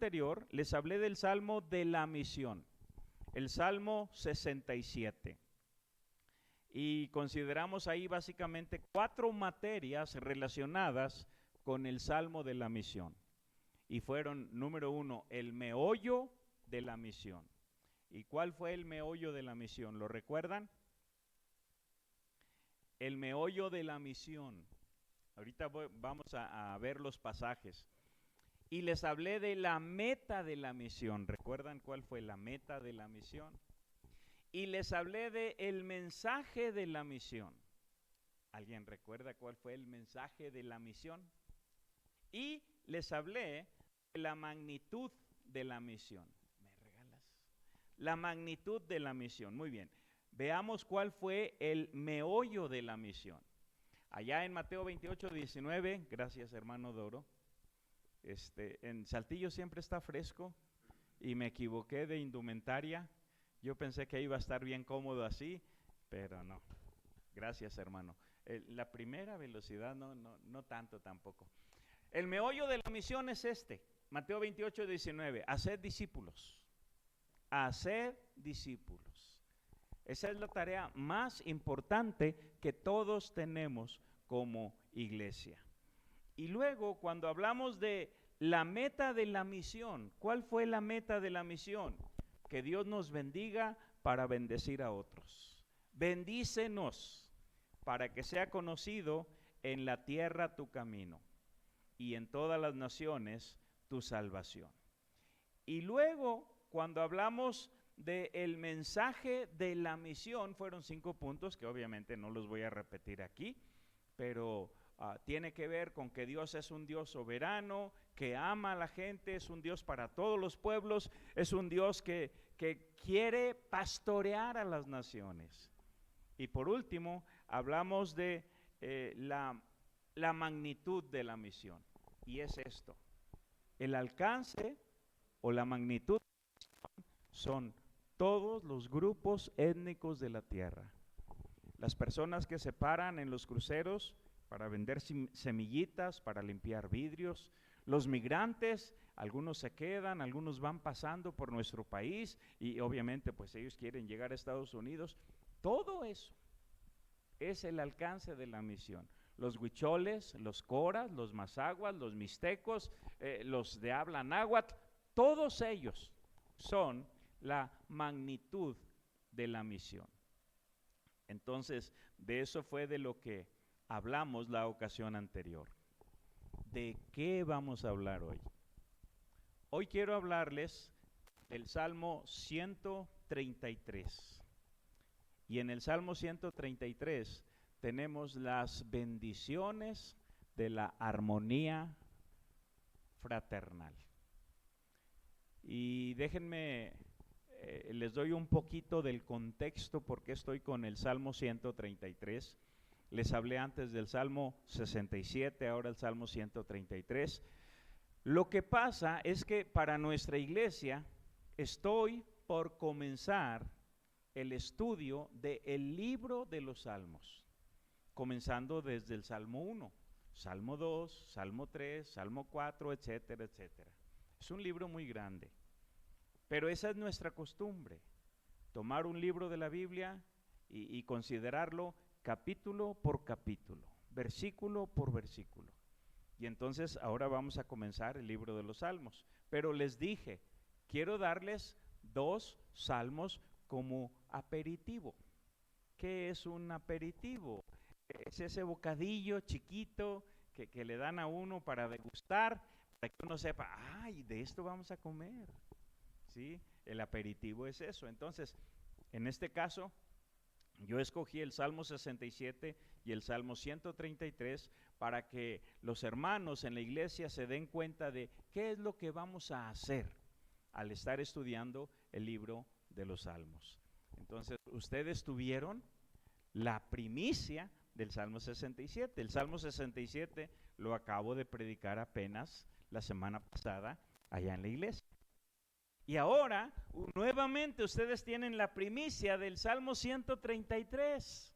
anterior les hablé del Salmo de la misión, el Salmo 67. Y consideramos ahí básicamente 4 materias relacionadas con el Salmo de la misión. Y fueron, número 1, el meollo de la misión. ¿Y cuál fue el meollo de la misión? ¿Lo recuerdan? El meollo de la misión. Ahorita vamos a ver los pasajes. Y les hablé de la meta de la misión. ¿Recuerdan cuál fue la meta de la misión? Y les hablé de el mensaje de la misión. ¿Alguien recuerda cuál fue el mensaje de la misión? Y les hablé de la magnitud de la misión. ¿Me regalas? La magnitud de la misión. Muy bien. Veamos cuál fue el meollo de la misión. Allá en Mateo 28:19, gracias hermano Doro. En Saltillo siempre está fresco y me equivoqué de indumentaria. Yo pensé que iba a estar bien cómodo así, pero no. Gracias, hermano. La primera velocidad no tanto tampoco. El meollo de la misión es Mateo 28:19. Haced discípulos. Haced discípulos. Esa es la tarea más importante que todos tenemos como iglesia. Y luego, cuando hablamos de la meta de la misión, ¿cuál fue la meta de la misión? Que Dios nos bendiga para bendecir a otros. Bendícenos para que sea conocido en la tierra tu camino y en todas las naciones tu salvación. Y luego, cuando hablamos del mensaje de la misión, fueron 5 puntos que obviamente no los voy a repetir aquí, pero tiene que ver con que Dios es un Dios soberano, que ama a la gente, es un Dios para todos los pueblos, es un Dios que quiere pastorear a las naciones. Y por último, hablamos de la magnitud de la misión. Y es esto: el alcance o la magnitud son todos los grupos étnicos de la tierra. Las personas que se paran en los cruceros para vender semillitas, para limpiar vidrios, los migrantes, algunos se quedan, algunos van pasando por nuestro país y obviamente pues ellos quieren llegar a Estados Unidos. Todo eso es el alcance de la misión. Los huicholes, los coras, los mazaguas, los mixtecos, los de habla náhuatl, todos ellos son la magnitud de la misión. Entonces, de eso fue de lo que hablamos la ocasión anterior. ¿De qué vamos a hablar hoy? Hoy quiero hablarles del Salmo 133. Y en el Salmo 133 tenemos las bendiciones de la armonía fraternal. Y déjenme, les doy un poquito del contexto porque estoy con el Salmo 133. Les hablé antes del Salmo 67, ahora el Salmo 133. Lo que pasa es que para nuestra iglesia estoy por comenzar el estudio del libro de los Salmos, comenzando desde el Salmo 1, Salmo 2, Salmo 3, Salmo 4, etcétera, etcétera. Es un libro muy grande, pero esa es nuestra costumbre, tomar un libro de la Biblia y considerarlo capítulo por capítulo, versículo por versículo. Y entonces ahora vamos a comenzar el libro de los Salmos. Pero les dije, quiero darles 2 salmos como aperitivo. ¿Qué es un aperitivo? Es ese bocadillo chiquito que le dan a uno para degustar, para que uno sepa, ay, de esto vamos a comer. ¿Sí? El aperitivo es eso. Entonces, en este caso, yo escogí el Salmo 67 y el Salmo 133 para que los hermanos en la iglesia se den cuenta de qué es lo que vamos a hacer al estar estudiando el libro de los Salmos. Entonces, ustedes tuvieron la primicia del Salmo 67. El Salmo 67 lo acabo de predicar apenas la semana pasada allá en la iglesia. Y ahora, nuevamente, ustedes tienen la primicia del Salmo 133.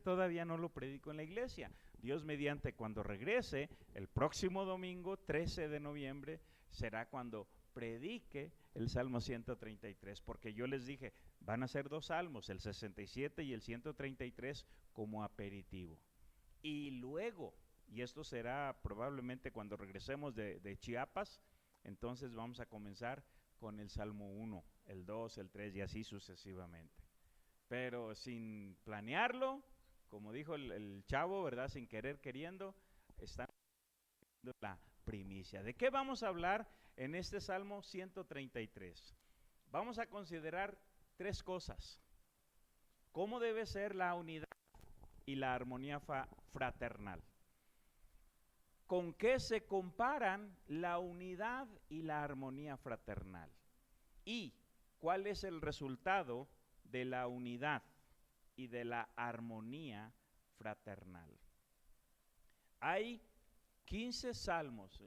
Todavía no lo predico en la iglesia. Dios mediante, cuando regrese, el próximo domingo, 13 de noviembre, será cuando predique el Salmo 133, porque yo les dije, van a ser 2 salmos, el 67 y el 133 como aperitivo. Y luego, y esto será probablemente cuando regresemos de Chiapas, entonces vamos a comenzar con el Salmo 1, el 2, el 3 y así sucesivamente. Pero sin planearlo, como dijo el chavo, ¿verdad? Sin querer queriendo, están dando la primicia. ¿De qué vamos a hablar en este Salmo 133? Vamos a considerar 3 cosas. ¿Cómo debe ser la unidad y la armonía fraternal? ¿Con qué se comparan la unidad y la armonía fraternal? ¿Y cuál es el resultado de la unidad y de la armonía fraternal? Hay 15 salmos,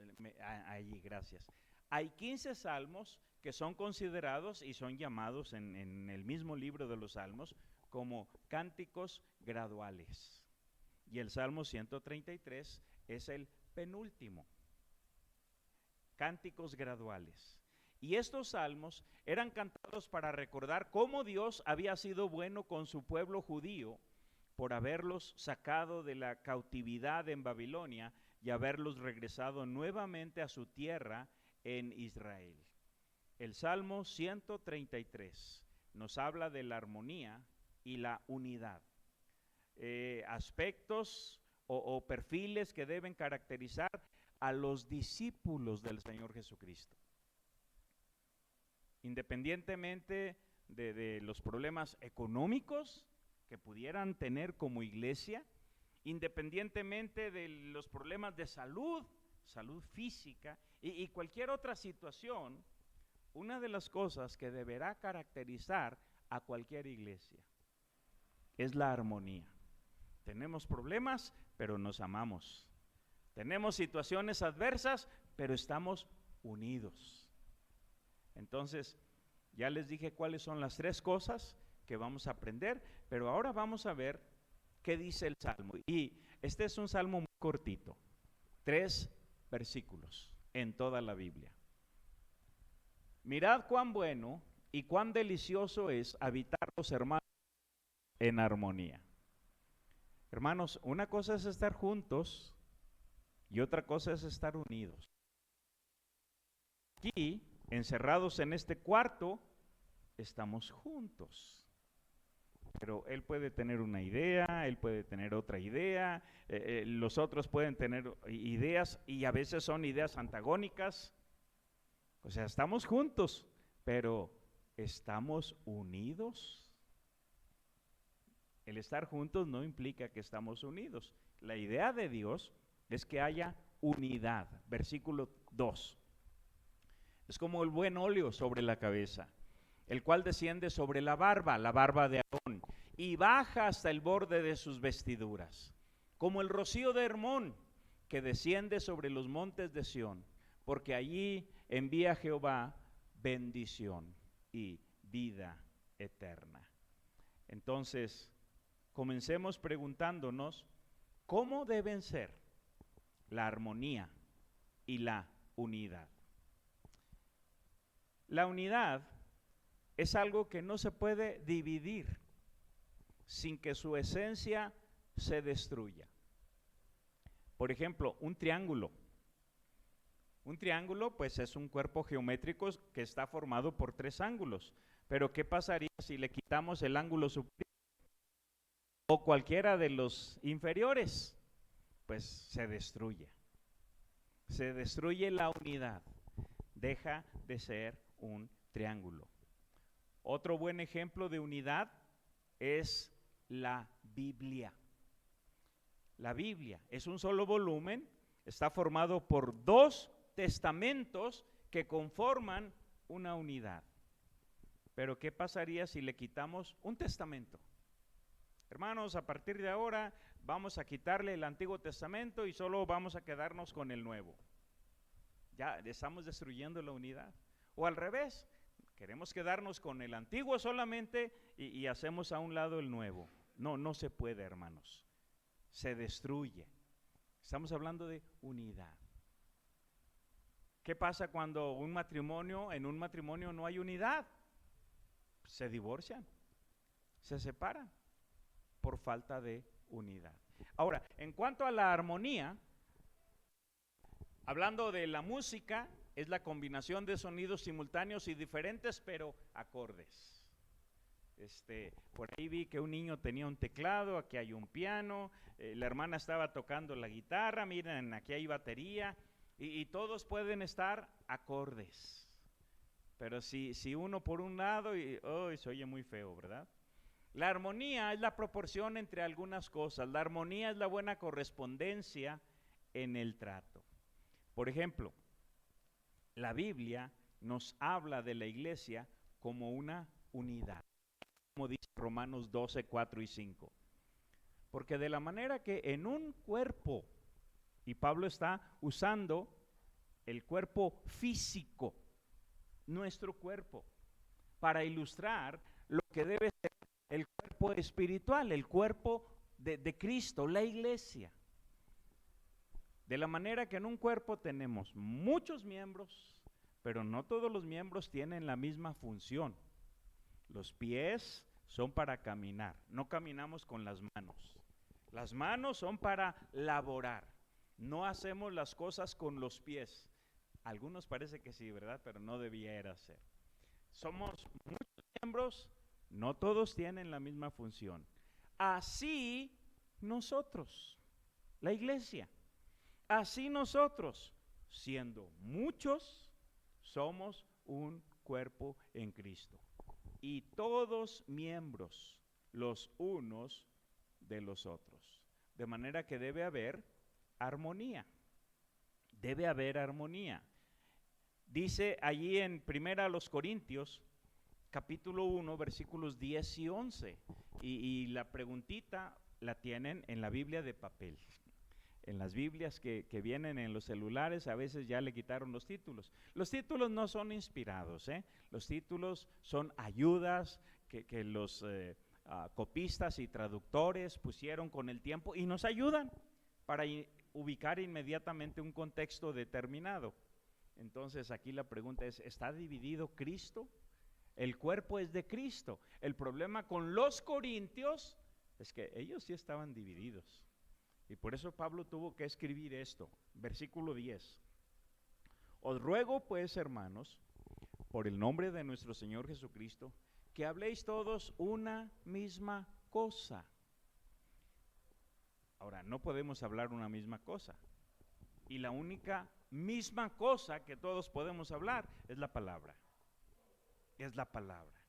allí, gracias. Hay 15 salmos que son considerados y son llamados en el mismo libro de los salmos como cánticos graduales. Y el Salmo 133 es el penúltimo. Cánticos graduales. Y estos salmos eran cantados para recordar cómo Dios había sido bueno con su pueblo judío por haberlos sacado de la cautividad en Babilonia y haberlos regresado nuevamente a su tierra en Israel. El Salmo 133 nos habla de la armonía y la unidad. Aspectos o perfiles que deben caracterizar a los discípulos del Señor Jesucristo. Independientemente de los problemas económicos que pudieran tener como iglesia, independientemente de los problemas de salud física y cualquier otra situación, una de las cosas que deberá caracterizar a cualquier iglesia es la armonía. Tenemos problemas, pero nos amamos. Tenemos situaciones adversas, pero estamos unidos. Entonces, ya les dije cuáles son las 3 cosas que vamos a aprender, pero ahora vamos a ver qué dice el Salmo. Y este es un Salmo muy cortito, 3 versículos en toda la Biblia. Mirad cuán bueno y cuán delicioso es habitar los hermanos en armonía. Hermanos, una cosa es estar juntos y otra cosa es estar unidos. Aquí, encerrados en este cuarto, estamos juntos. Pero él puede tener una idea, él puede tener otra idea, los otros pueden tener ideas y a veces son ideas antagónicas. O sea, estamos juntos, pero ¿estamos unidos? El estar juntos no implica que estamos unidos. La idea de Dios es que haya unidad. Versículo 2. Es como el buen óleo sobre la cabeza, el cual desciende sobre la barba de Aarón, y baja hasta el borde de sus vestiduras, como el rocío de Hermón, que desciende sobre los montes de Sión, porque allí envía Jehová bendición y vida eterna. Entonces, comencemos preguntándonos, ¿cómo deben ser la armonía y la unidad? La unidad es algo que no se puede dividir sin que su esencia se destruya. Por ejemplo, un triángulo. Un triángulo, pues, es un cuerpo geométrico que está formado por 3 ángulos. Pero ¿qué pasaría si le quitamos el ángulo superior o cualquiera de los inferiores? Pues se destruye. Se destruye la unidad. Deja de ser un triángulo. Otro buen ejemplo de unidad es la Biblia. La Biblia es un solo volumen, está formado por 2 testamentos que conforman una unidad. Pero ¿qué pasaría si le quitamos un testamento? Hermanos, a partir de ahora vamos a quitarle el Antiguo Testamento y solo vamos a quedarnos con el Nuevo. Ya estamos destruyendo la unidad. O al revés, queremos quedarnos con el Antiguo solamente y hacemos a un lado el Nuevo. No, no se puede, hermanos. Se destruye. Estamos hablando de unidad. ¿Qué pasa cuando en un matrimonio no hay unidad? Se divorcian, se separan por falta de unidad. Ahora, en cuanto a la armonía, hablando de la música, es la combinación de sonidos simultáneos y diferentes, pero acordes. Por ahí vi que un niño tenía un teclado, aquí hay un piano, la hermana estaba tocando la guitarra, miren, aquí hay batería, y todos pueden estar acordes. Pero si uno por un lado, se oye muy feo, ¿verdad? La armonía es la proporción entre algunas cosas. La armonía es la buena correspondencia en el trato. Por ejemplo, la Biblia nos habla de la iglesia como una unidad, como dice Romanos 12, 4 y 5. Porque de la manera que en un cuerpo, y Pablo está usando el cuerpo físico, nuestro cuerpo, para ilustrar lo que debe ser el cuerpo espiritual, el cuerpo de Cristo, la iglesia. De la manera que en un cuerpo tenemos muchos miembros, pero no todos los miembros tienen la misma función. Los pies son para caminar, no caminamos con las manos. Las manos son para laborar, no hacemos las cosas con los pies. Algunos parece que sí, ¿verdad? Pero no debiera ser. Somos muchos miembros, no todos tienen la misma función. Así nosotros, la iglesia, así nosotros, siendo muchos, somos un cuerpo en Cristo. Y todos miembros los unos de los otros. De manera que debe haber armonía. Debe haber armonía. Dice allí en 1 Corintios, capítulo 1, versículos 10 y 11. Y la preguntita la tienen en la Biblia de papel. En las Biblias que vienen en los celulares a veces ya le quitaron los títulos. Los títulos no son inspirados, Los títulos son ayudas que los copistas y traductores pusieron con el tiempo y nos ayudan para ubicar inmediatamente un contexto determinado. Entonces aquí la pregunta es, ¿está dividido Cristo? El cuerpo es de Cristo. El problema con los corintios es que ellos sí estaban divididos. Y por eso Pablo tuvo que escribir esto, versículo 10. Os ruego pues, hermanos, por el nombre de nuestro Señor Jesucristo, que habléis todos una misma cosa. Ahora, no podemos hablar una misma cosa. Y la única misma cosa que todos podemos hablar es la palabra. Es la palabra.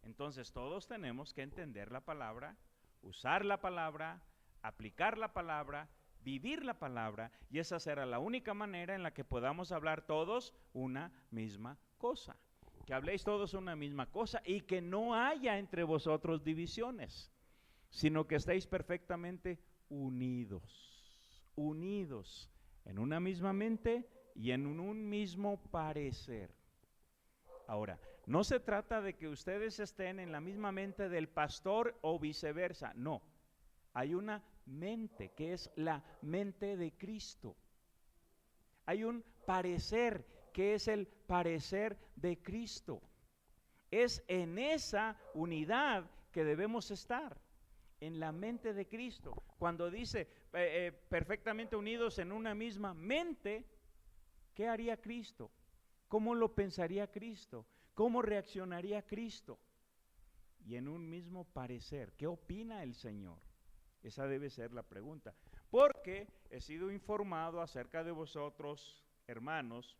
Entonces todos tenemos que entender la palabra, usar la palabra, aplicar la palabra, vivir la palabra, y esa será la única manera en la que podamos hablar todos una misma cosa. Que habléis todos una misma cosa y que no haya entre vosotros divisiones, sino que estéis perfectamente unidos en una misma mente y en un mismo parecer. Ahora, no se trata de que ustedes estén en la misma mente del pastor o viceversa, no. Hay una mente que es la mente de Cristo. Hay un parecer que es el parecer de Cristo. Es en esa unidad que debemos estar, en la mente de Cristo. Cuando dice perfectamente unidos en una misma mente, ¿qué haría Cristo? ¿Cómo lo pensaría Cristo? ¿Cómo reaccionaría Cristo? Y en un mismo parecer, ¿qué opina el Señor? Esa debe ser la pregunta. Porque he sido informado acerca de vosotros, hermanos,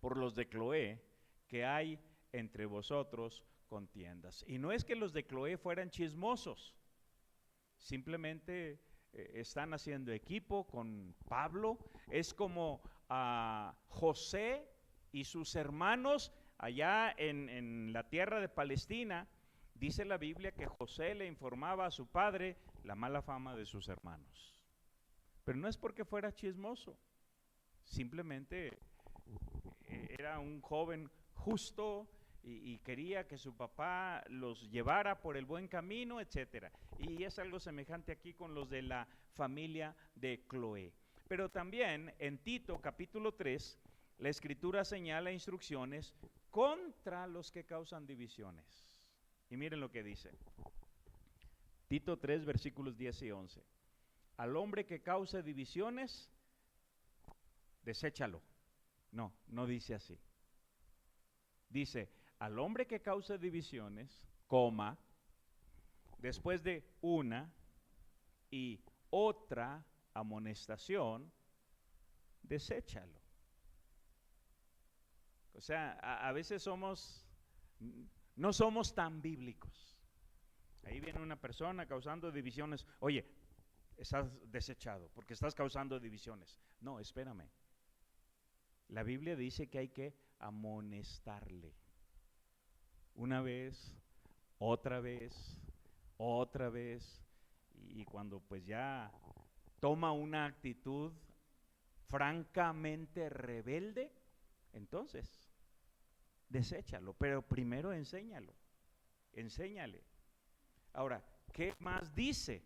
por los de Cloé, que hay entre vosotros contiendas. Y no es que los de Cloé fueran chismosos, simplemente están haciendo equipo con Pablo. Es como José y sus hermanos allá en la tierra de Palestina. Dice la Biblia que José le informaba a su padre la mala fama de sus hermanos. Pero no es porque fuera chismoso, simplemente era un joven justo y quería que su papá los llevara por el buen camino, etcétera. Y es algo semejante aquí con los de la familia de Cloé. Pero también en Tito capítulo 3, la Escritura señala instrucciones contra los que causan divisiones. Y miren lo que dice. Tito 3, versículos 10 y 11. Al hombre que cause divisiones, deséchalo. No, no dice así. Dice, al hombre que cause divisiones, coma, después de una y otra amonestación, deséchalo. O sea, a veces no somos tan bíblicos. Ahí viene una persona causando divisiones. Oye, estás desechado porque estás causando divisiones. No, espérame. La Biblia dice que hay que amonestarle. Una vez, otra vez, otra vez. Y cuando pues ya toma una actitud francamente rebelde, entonces deséchalo, pero primero enséñalo, enséñale. Ahora, ¿qué más dice?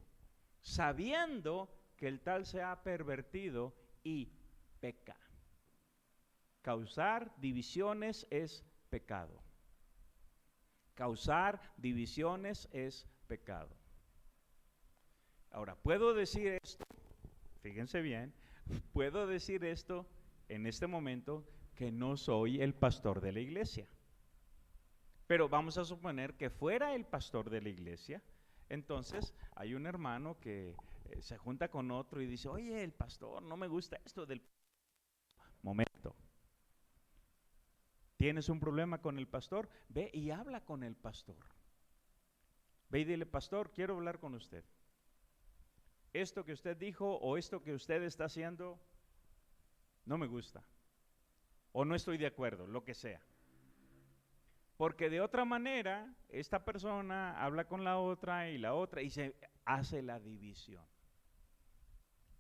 Sabiendo que el tal se ha pervertido y peca. Causar divisiones es pecado. Causar divisiones es pecado. Ahora, puedo decir esto, fíjense bien, puedo decir esto en este momento que no soy el pastor de la iglesia. Pero vamos a suponer que fuera el pastor de la iglesia, entonces hay un hermano que se junta con otro y dice, oye, el pastor, no me gusta esto del... Momento. ¿Tienes un problema con el pastor? Ve y habla con el pastor. Ve y dile, pastor, quiero hablar con usted. Esto que usted dijo o esto que usted está haciendo no me gusta. O no estoy de acuerdo, lo que sea. Porque de otra manera, esta persona habla con la otra y se hace la división.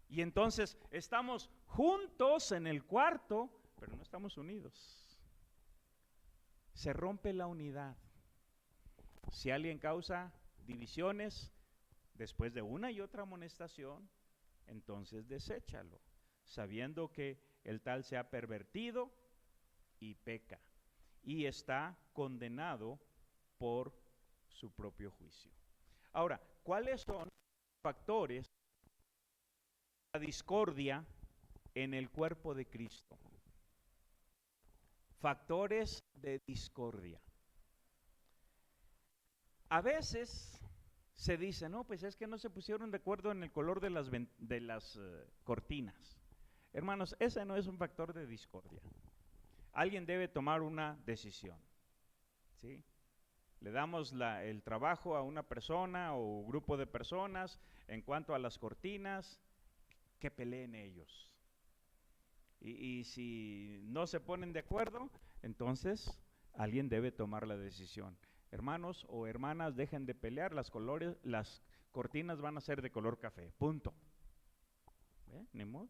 Y entonces estamos juntos en el cuarto, pero no estamos unidos. Se rompe la unidad. Si alguien causa divisiones después de una y otra amonestación, entonces deséchalo, sabiendo que el tal se ha pervertido y peca. Y está condenado por su propio juicio. Ahora, ¿cuáles son los factores de la discordia en el cuerpo de Cristo? Factores de discordia. A veces se dice, no, pues es que no se pusieron de acuerdo en el color de las cortinas. Hermanos, ese no es un factor de discordia. Alguien debe tomar una decisión, ¿sí? Le damos el trabajo a una persona o grupo de personas en cuanto a las cortinas, que peleen ellos. Y si no se ponen de acuerdo, entonces alguien debe tomar la decisión. Hermanos o hermanas, dejen de pelear, las cortinas van a ser de color café, punto. Ni modo,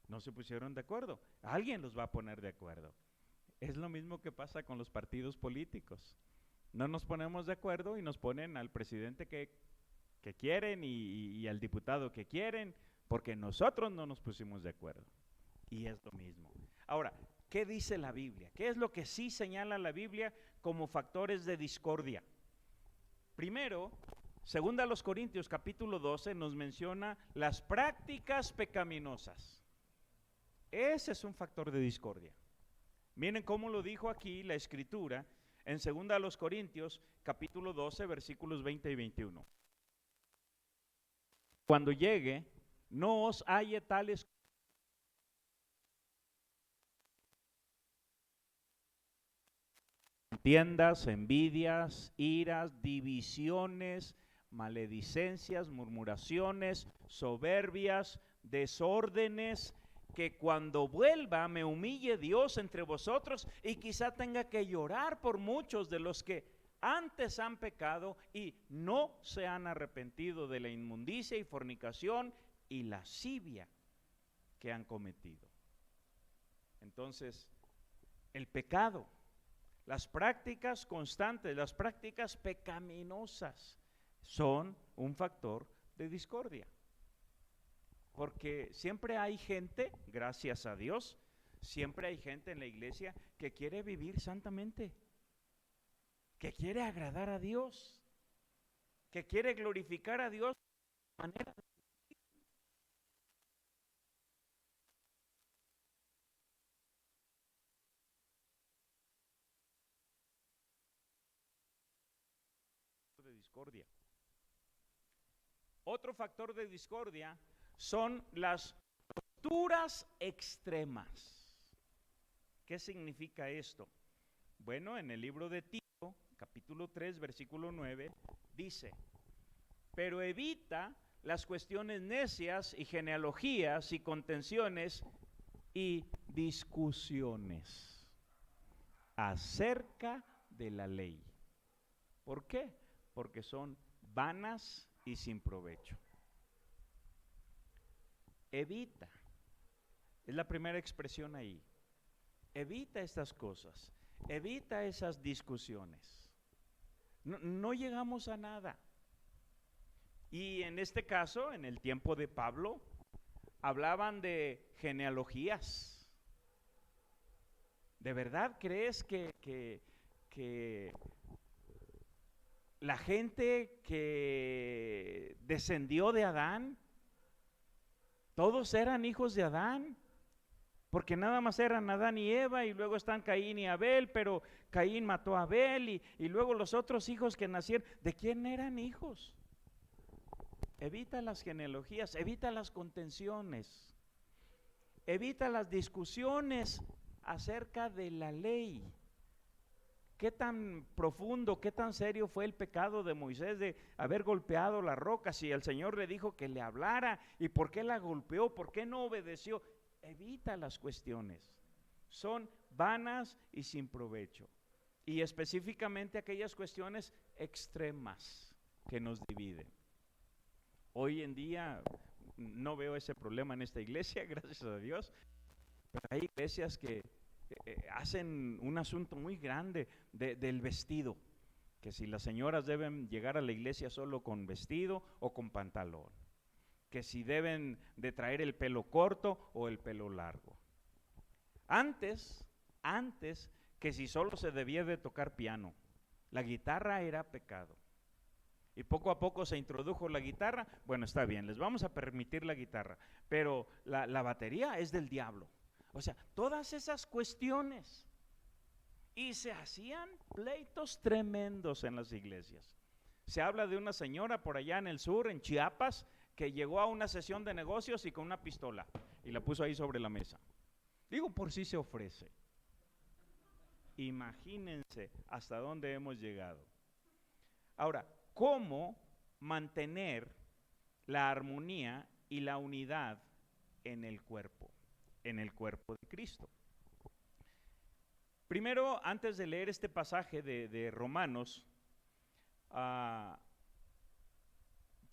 no se pusieron de acuerdo, alguien los va a poner de acuerdo. Es lo mismo que pasa con los partidos políticos. No nos ponemos de acuerdo y nos ponen al presidente que quieren y al diputado que quieren, porque nosotros no nos pusimos de acuerdo. Y es lo mismo. Ahora, ¿qué dice la Biblia? ¿Qué es lo que sí señala la Biblia como factores de discordia? Primero, segunda a los Corintios capítulo 12 nos menciona las prácticas pecaminosas. Ese es un factor de discordia. Miren cómo lo dijo aquí la Escritura en 2 a los Corintios, capítulo 12, versículos 20 y 21. Cuando llegue, no os halle tales contiendas, envidias, iras, divisiones, maledicencias, murmuraciones, soberbias, desórdenes, que cuando vuelva me humille Dios entre vosotros y quizá tenga que llorar por muchos de los que antes han pecado y no se han arrepentido de la inmundicia y fornicación y lascivia que han cometido. Entonces, el pecado, las prácticas constantes, las prácticas pecaminosas son un factor de discordia. Porque siempre hay gente, gracias a Dios, siempre hay gente en la iglesia que quiere vivir santamente, que quiere agradar a Dios, que quiere glorificar a Dios de manera de discordia. Otro factor de discordia son las posturas extremas. ¿Qué significa esto? Bueno, en el libro de Tito, capítulo 3, versículo 9, dice: pero evita las cuestiones necias y genealogías y contenciones y discusiones acerca de la ley. ¿Por qué? Porque son vanas y sin provecho. Evita, es la primera expresión ahí. Evita estas cosas, evita esas discusiones. No llegamos a nada. Y en este caso, en el tiempo de Pablo, hablaban de genealogías. ¿De verdad crees que la gente que descendió de Adán, todos eran hijos de Adán? Porque nada más eran Adán y Eva, y luego están Caín y Abel, pero Caín mató a Abel, y luego los otros hijos que nacieron, ¿de quién eran hijos? Evita las genealogías, evita las contenciones, evita las discusiones acerca de la ley. ¿Qué tan profundo, qué tan serio fue el pecado de Moisés de haber golpeado la roca? Si el Señor le dijo que le hablara, ¿y por qué la golpeó? ¿Por qué no obedeció? Evita las cuestiones. Son vanas y sin provecho. Y específicamente aquellas cuestiones extremas que nos dividen. Hoy en día no veo ese problema en esta iglesia, gracias a Dios, pero hay iglesias que hacen un asunto muy grande del vestido, que si las señoras deben llegar a la iglesia solo con vestido o con pantalón, que si deben de traer el pelo corto o el pelo largo. Antes, que si solo se debía de tocar piano, la guitarra era pecado. Y poco a poco se introdujo la guitarra. Bueno, está bien, les vamos a permitir la guitarra, pero la batería es del diablo. O sea, todas esas cuestiones. Y se hacían pleitos tremendos en las iglesias. Se habla de una señora por allá en el sur, en Chiapas, que llegó a una sesión de negocios y con una pistola, y la puso ahí sobre la mesa. Digo, por si se ofrece. Imagínense hasta dónde hemos llegado. Ahora, ¿cómo mantener la armonía y la unidad en el cuerpo de Cristo? Primero, antes de leer este pasaje de Romanos,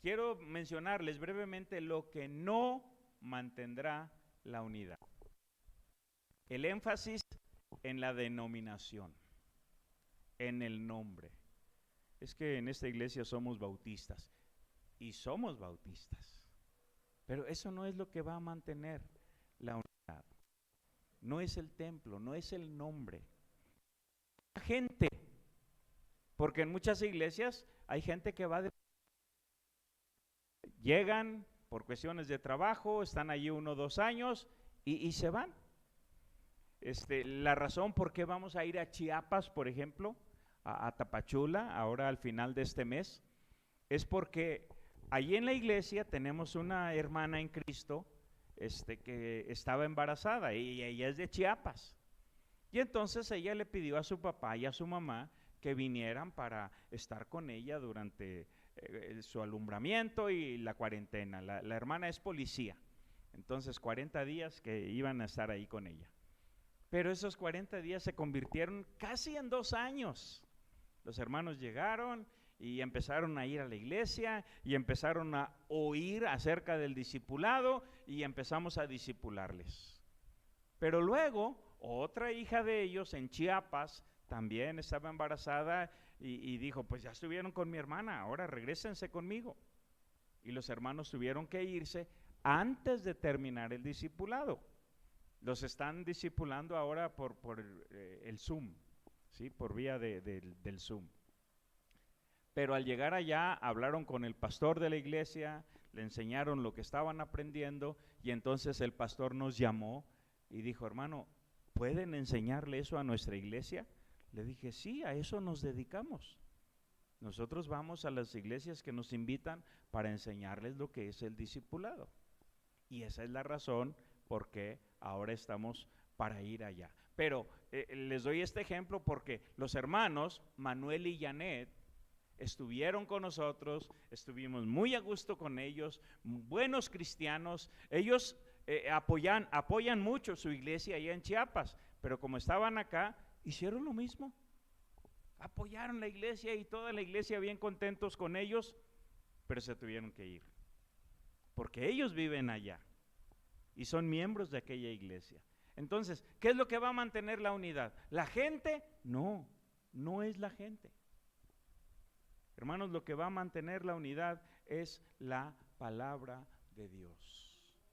quiero mencionarles brevemente lo que no mantendrá la unidad. El énfasis en la denominación, en el nombre. Es que en esta iglesia somos bautistas, y somos bautistas, pero eso no es lo que va a mantener la unidad. No es el templo, no es el nombre. La gente, porque en muchas iglesias hay gente que llegan por cuestiones de trabajo, están allí 1 o 2 años y se van. La razón por qué vamos a ir a Chiapas, por ejemplo, a Tapachula, ahora al final de este mes, es porque allí en la iglesia tenemos una hermana en Cristo que estaba embarazada, y ella es de Chiapas. Y entonces ella le pidió a su papá y a su mamá que vinieran para estar con ella durante su alumbramiento y la cuarentena. La hermana es policía, entonces 40 días que iban a estar ahí con ella. Pero esos 40 días se convirtieron casi en 2 años. Los hermanos llegaron y empezaron a ir a la iglesia y empezaron a oír acerca del discipulado y empezamos a discipularles. Pero luego otra hija de ellos en Chiapas también estaba embarazada y dijo, pues ya estuvieron con mi hermana, ahora regrésense conmigo. Y los hermanos tuvieron que irse antes de terminar el discipulado. Los están discipulando ahora por el Zoom, ¿sí? Por vía del Zoom. Pero al llegar allá hablaron con el pastor de la iglesia, le enseñaron lo que estaban aprendiendo y entonces el pastor nos llamó y dijo, hermano, ¿pueden enseñarle eso a nuestra iglesia? Le dije, sí, a eso nos dedicamos. Nosotros vamos a las iglesias que nos invitan para enseñarles lo que es el discipulado. Y esa es la razón por qué ahora estamos para ir allá. Pero les doy este ejemplo porque los hermanos Manuel y Janet estuvieron con nosotros, estuvimos muy a gusto con ellos, buenos cristianos. Ellos apoyan mucho su iglesia allá en Chiapas, pero como estaban acá, hicieron lo mismo. Apoyaron la iglesia y toda la iglesia bien contentos con ellos, pero se tuvieron que ir, porque ellos viven allá y son miembros de aquella iglesia. Entonces, ¿qué es lo que va a mantener la unidad? ¿La gente? No, no es la gente. Hermanos, lo que va a mantener la unidad es la palabra de Dios.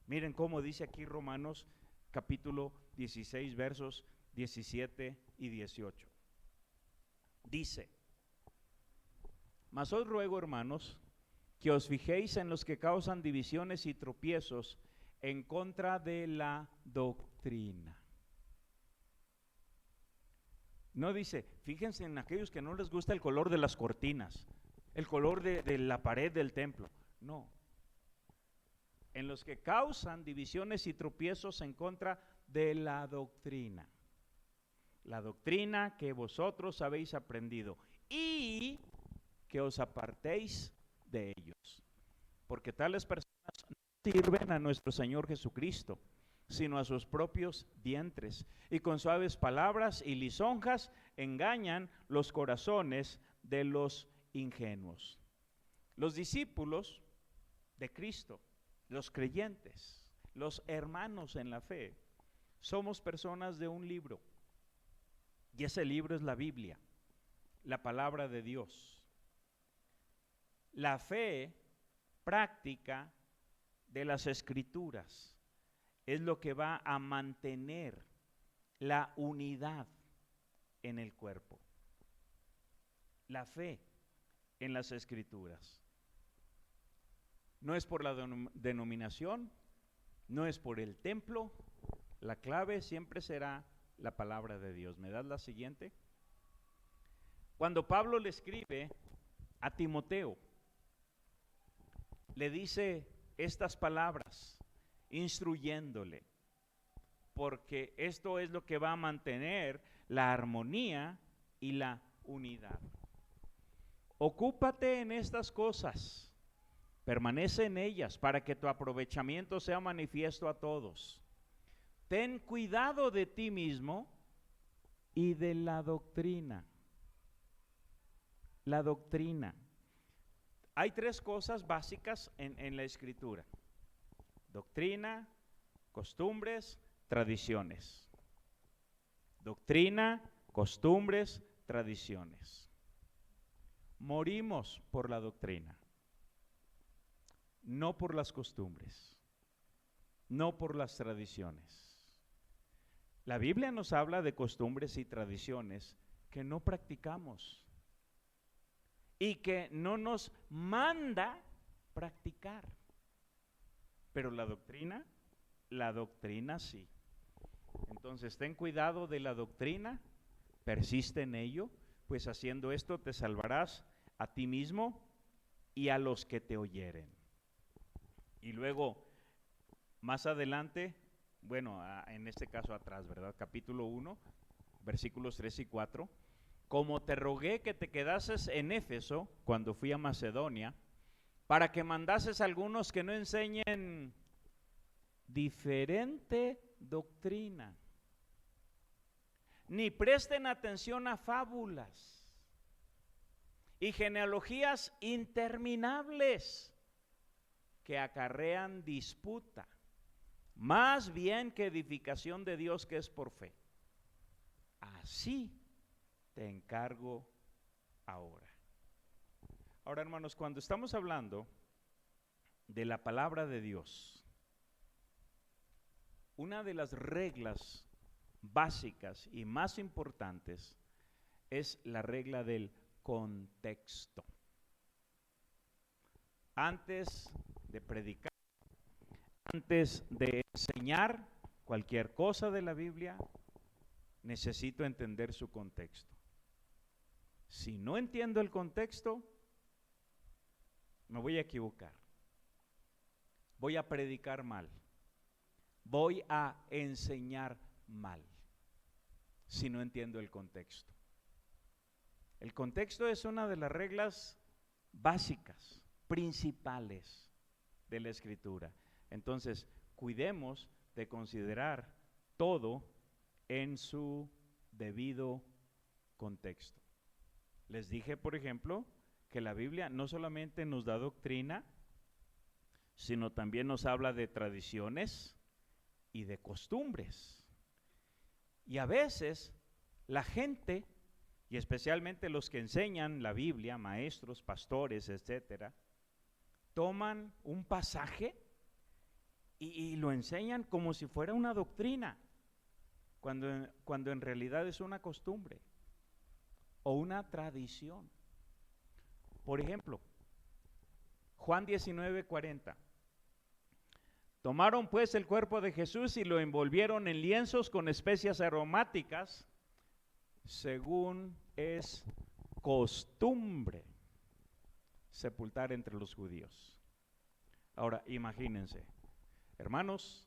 Miren cómo dice aquí Romanos capítulo 16, versos 17 y 18. Dice, mas os ruego, hermanos, que os fijéis en los que causan divisiones y tropiezos en contra de la doctrina. No dice, fíjense en aquellos que no les gusta el color de las cortinas, el color de la pared del templo. No. En los que causan divisiones y tropiezos en contra de la doctrina. La doctrina que vosotros habéis aprendido y que os apartéis de ellos. Porque tales personas no sirven a nuestro Señor Jesucristo, sino a sus propios vientres, y con suaves palabras y lisonjas engañan los corazones de los ingenuos. Los discípulos de Cristo, los creyentes, los hermanos en la fe, somos personas de un libro, y ese libro es la Biblia, la palabra de Dios. La fe práctica de las Escrituras es lo que va a mantener la unidad en el cuerpo. La fe en las Escrituras. No es por la denominación, no es por el templo, la clave siempre será la palabra de Dios. ¿Me das la siguiente? Cuando Pablo le escribe a Timoteo, le dice estas palabras, instruyéndole, porque esto es lo que va a mantener la armonía y la unidad. Ocúpate en estas cosas, permanece en ellas para que tu aprovechamiento sea manifiesto a todos. Ten cuidado de ti mismo y de la doctrina. La doctrina. Hay tres cosas básicas en la Escritura: doctrina, costumbres, tradiciones. Doctrina, costumbres, tradiciones. Morimos por la doctrina, no por las costumbres, no por las tradiciones. La Biblia nos habla de costumbres y tradiciones que no practicamos y que no nos manda practicar. Pero la doctrina sí. Entonces, ten cuidado de la doctrina, persiste en ello, pues haciendo esto te salvarás a ti mismo y a los que te oyeren. Y luego, más adelante, bueno, en este caso atrás, ¿verdad? Capítulo 1, versículos 3 y 4. Como te rogué que te quedases en Éfeso cuando fui a Macedonia, para que mandases a algunos que no enseñen diferente doctrina, ni presten atención a fábulas y genealogías interminables que acarrean disputa, más bien que edificación de Dios que es por fe. Así te encargo ahora. Ahora, hermanos, cuando estamos hablando de la palabra de Dios, una de las reglas básicas y más importantes es la regla del contexto. Antes de predicar, antes de enseñar cualquier cosa de la Biblia, necesito entender su contexto. Si no entiendo el contexto, me voy a equivocar. Voy a predicar mal. Voy a enseñar mal si no entiendo el contexto. El contexto es una de las reglas básicas, principales de la Escritura. Entonces, cuidemos de considerar todo en su debido contexto. Les dije, por ejemplo, que la Biblia no solamente nos da doctrina, sino también nos habla de tradiciones y de costumbres. Y a veces la gente, y especialmente los que enseñan la Biblia, maestros, pastores, etcétera, toman un pasaje y lo enseñan como si fuera una doctrina, cuando en realidad es una costumbre o una tradición. Por ejemplo, Juan 19:40. Tomaron pues el cuerpo de Jesús y lo envolvieron en lienzos con especias aromáticas, según es costumbre sepultar entre los judíos. Ahora, imagínense, hermanos,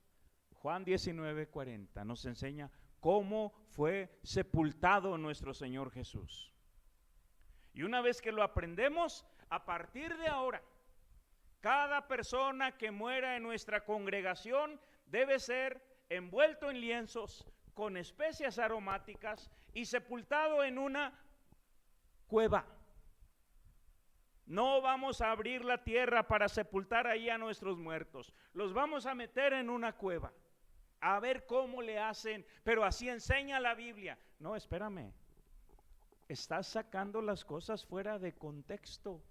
Juan 19:40 nos enseña cómo fue sepultado nuestro Señor Jesús. Y una vez que lo aprendemos, a partir de ahora, cada persona que muera en nuestra congregación debe ser envuelto en lienzos con especias aromáticas y sepultado en una cueva. No vamos a abrir la tierra para sepultar ahí a nuestros muertos. Los vamos a meter en una cueva. A ver cómo le hacen, pero así enseña la Biblia. No, espérame. Estás sacando las cosas fuera de contexto.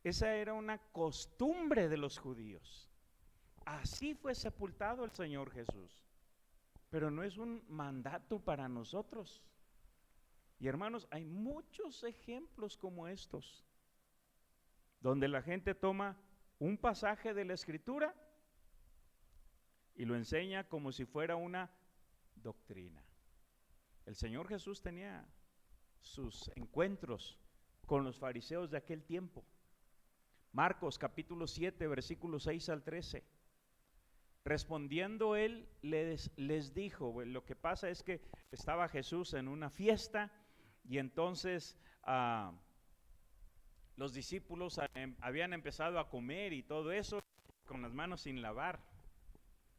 Esa era una costumbre de los judíos. Así fue sepultado el Señor Jesús. Pero no es un mandato para nosotros. Y hermanos, hay muchos ejemplos como estos, donde la gente toma un pasaje de la Escritura y lo enseña como si fuera una doctrina. El Señor Jesús tenía sus encuentros con los fariseos de aquel tiempo. Marcos capítulo 7, versículos 6 al 13. Respondiendo él, les dijo, lo que pasa es que estaba Jesús en una fiesta y entonces los discípulos habían empezado a comer y todo eso con las manos sin lavar,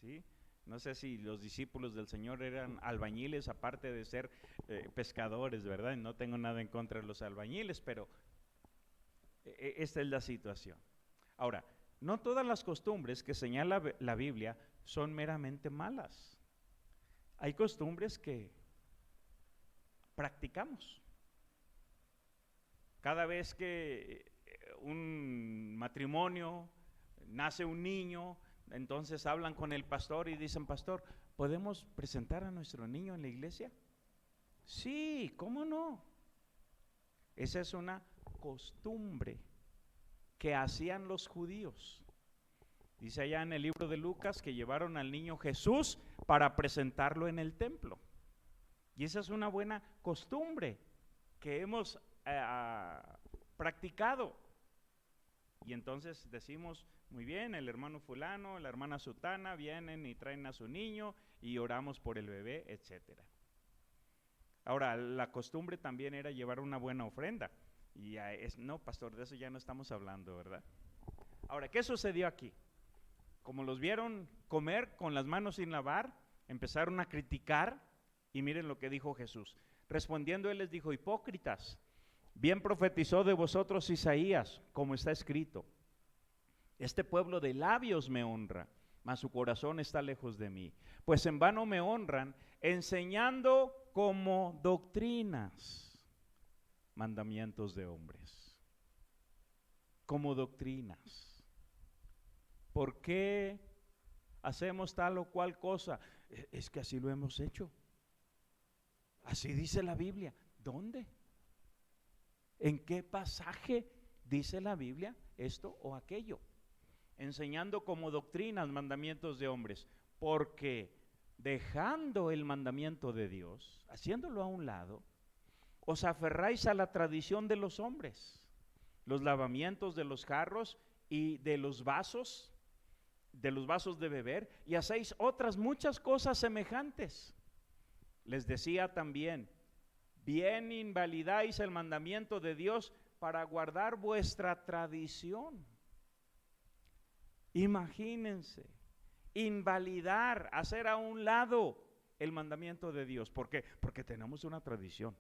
¿sí? No sé si los discípulos del Señor eran albañiles, aparte de ser pescadores, ¿verdad? No tengo nada en contra de los albañiles, pero esta es la situación. Ahora, no todas las costumbres que señala la Biblia son meramente malas. Hay costumbres que practicamos. Cada vez que un matrimonio nace un niño, entonces hablan con el pastor y dicen, pastor, ¿podemos presentar a nuestro niño en la iglesia? Sí, ¿cómo no? Esa es una costumbre que hacían los judíos. Dice allá en el libro de Lucas que llevaron al niño Jesús para presentarlo en el templo. Y esa es una buena costumbre que hemos practicado. Y entonces decimos, muy bien, el hermano fulano, la hermana sutana vienen y traen a su niño y oramos por el bebé, etcétera. Ahora, la costumbre también era llevar una buena ofrenda. Y no, pastor, de eso ya no estamos hablando, ¿verdad? Ahora, ¿qué sucedió aquí? Como los vieron comer con las manos sin lavar, empezaron a criticar y miren lo que dijo Jesús. Respondiendo él les dijo, hipócritas, bien profetizó de vosotros Isaías, como está escrito. Este pueblo de labios me honra, mas su corazón está lejos de mí. Pues en vano me honran, enseñando como doctrinas mandamientos de hombres. Como doctrinas. ¿Por qué hacemos tal o cual cosa? Es que así lo hemos hecho. Así dice la Biblia. ¿Dónde? ¿En qué pasaje dice la Biblia esto o aquello? Enseñando como doctrinas mandamientos de hombres, porque dejando el mandamiento de Dios, haciéndolo a un lado, os aferráis a la tradición de los hombres, los lavamientos de los jarros y de los vasos de beber, y hacéis otras muchas cosas semejantes. Les decía también, bien invalidáis el mandamiento de Dios para guardar vuestra tradición. Imagínense, invalidar, hacer a un lado el mandamiento de Dios. ¿Por qué? Porque tenemos una tradición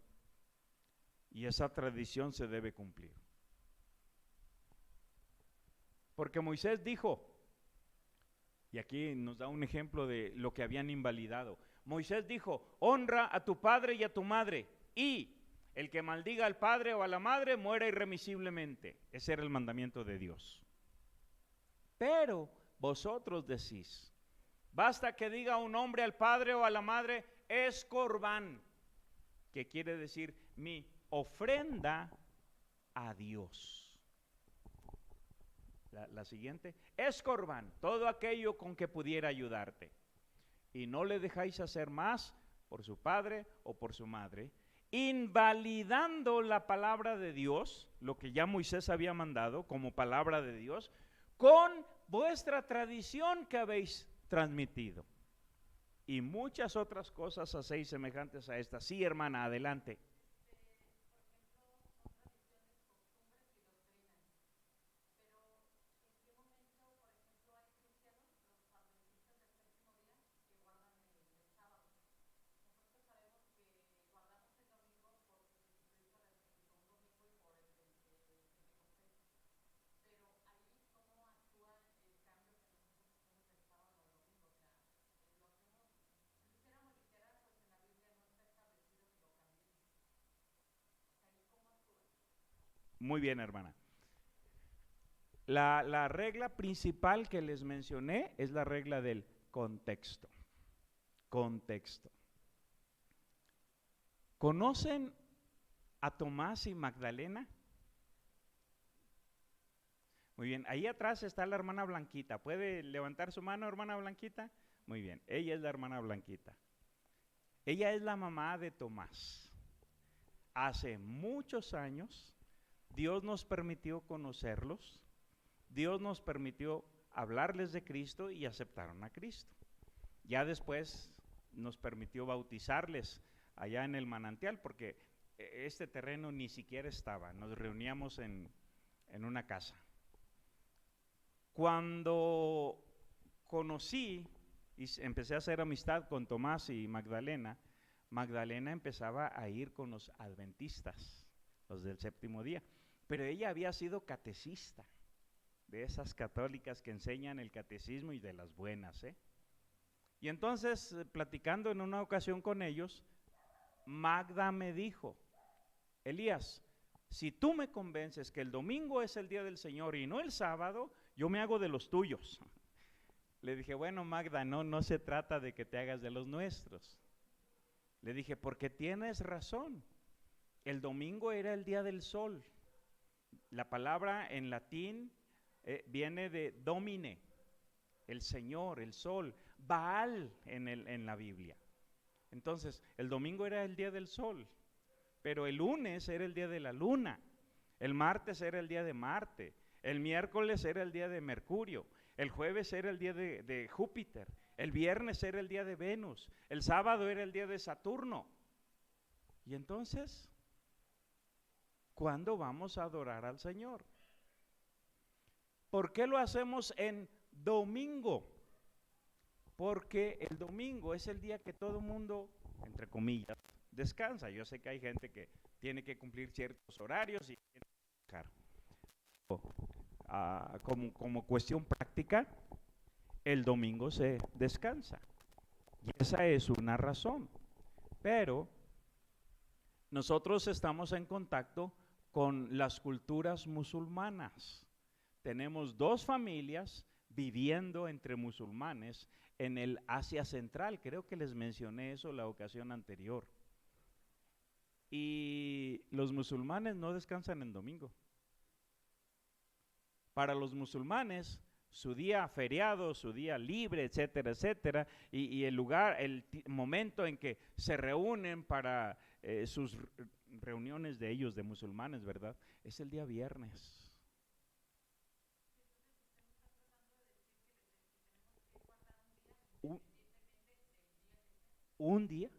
y esa tradición se debe cumplir. Porque Moisés dijo, y aquí nos da un ejemplo de lo que habían invalidado. Moisés dijo, honra a tu padre y a tu madre, y el que maldiga al padre o a la madre muera irremisiblemente. Ese era el mandamiento de Dios. Pero vosotros decís, basta que diga un hombre al padre o a la madre, es corbán, que quiere decir mi ofrenda a Dios. La siguiente, es corbán, todo aquello con que pudiera ayudarte. Y no le dejáis hacer más por su padre o por su madre, invalidando la palabra de Dios, lo que ya Moisés había mandado como palabra de Dios, con vuestra tradición que habéis transmitido. Y muchas otras cosas hacéis semejantes a estas. Sí, hermana, adelante. Muy bien, hermana. La regla principal que les mencioné es la regla del contexto. Contexto. ¿Conocen a Tomás y Magdalena? Muy bien, ahí atrás está la hermana Blanquita. ¿Puede levantar su mano, hermana Blanquita? Muy bien, ella es la hermana Blanquita. Ella es la mamá de Tomás. Hace muchos años, Dios nos permitió conocerlos, Dios nos permitió hablarles de Cristo y aceptaron a Cristo. Ya después nos permitió bautizarles allá en el manantial, porque este terreno ni siquiera estaba, nos reuníamos en una casa. Cuando conocí y empecé a hacer amistad con Tomás y Magdalena, Magdalena empezaba a ir con los adventistas, los del séptimo día, pero ella había sido catecista, de esas católicas que enseñan el catecismo y de las buenas, Y entonces, platicando en una ocasión con ellos, Magda me dijo, Elías, si tú me convences que el domingo es el día del Señor y no el sábado, yo me hago de los tuyos. Le dije, bueno, Magda, no se trata de que te hagas de los nuestros. Le dije, porque tienes razón, el domingo era el día del sol. La palabra en latín viene de domine, el Señor, el sol, Baal en la Biblia. Entonces, el domingo era el día del sol, pero el lunes era el día de la luna, el martes era el día de Marte, el miércoles era el día de Mercurio, el jueves era el día de Júpiter, el viernes era el día de Venus, el sábado era el día de Saturno. Y entonces, ¿cuándo vamos a adorar al Señor? ¿Por qué lo hacemos en domingo? Porque el domingo es el día que todo mundo, entre comillas, descansa. Yo sé que hay gente que tiene que cumplir ciertos horarios y tiene que trabajar. Como cuestión práctica, el domingo se descansa. Y esa es una razón. Pero nosotros estamos en contacto con las culturas musulmanas. Tenemos dos familias viviendo entre musulmanes en el Asia Central. Creo que les mencioné eso la ocasión anterior. Y los musulmanes no descansan en domingo. Para los musulmanes, su día feriado, su día libre, etcétera, etcétera, y el lugar, el momento en que se reúnen para sus reuniones de ellos, de musulmanes, ¿verdad? Es el día viernes. Un día.